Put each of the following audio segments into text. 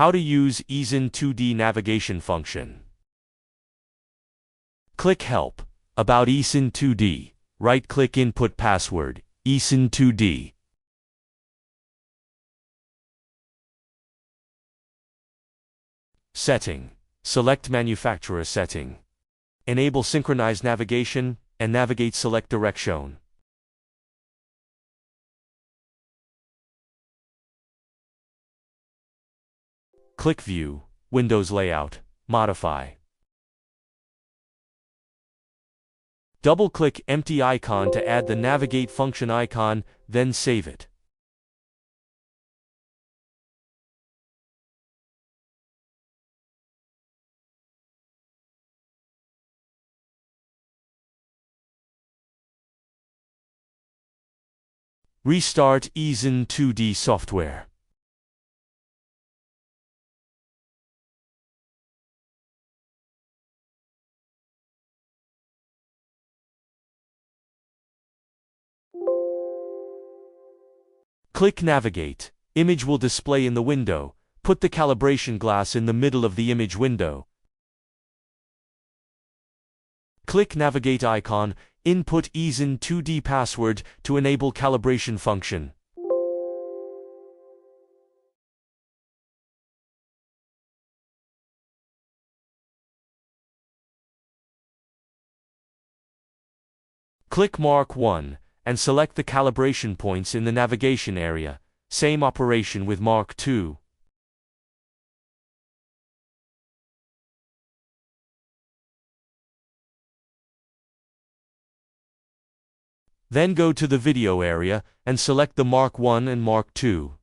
How to use Easson 2D navigation function. Click Help. About Easson 2D. Right-click Input Password, Easson 2D. Setting. Select Manufacturer Setting. Enable Synchronized Navigation, and navigate select direction. Click View, Windows Layout, Modify. Double-click Empty icon to add the Navigate function icon, then save it. Restart Easson 2D software. Click Navigate. Image will display in the window. Put the calibration glass in the middle of the image window. Click Navigate icon. Input Easson 2D password to enable calibration function. Click Mark 1 and select the calibration points in the navigation area. Same operation with Mark 2. Then go to the video area and select the Mark 1 and Mark 2.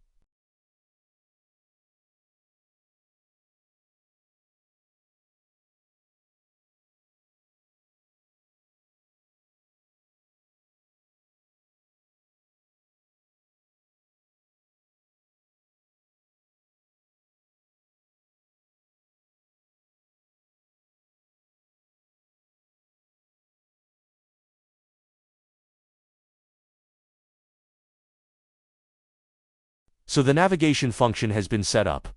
So the navigation function has been set up.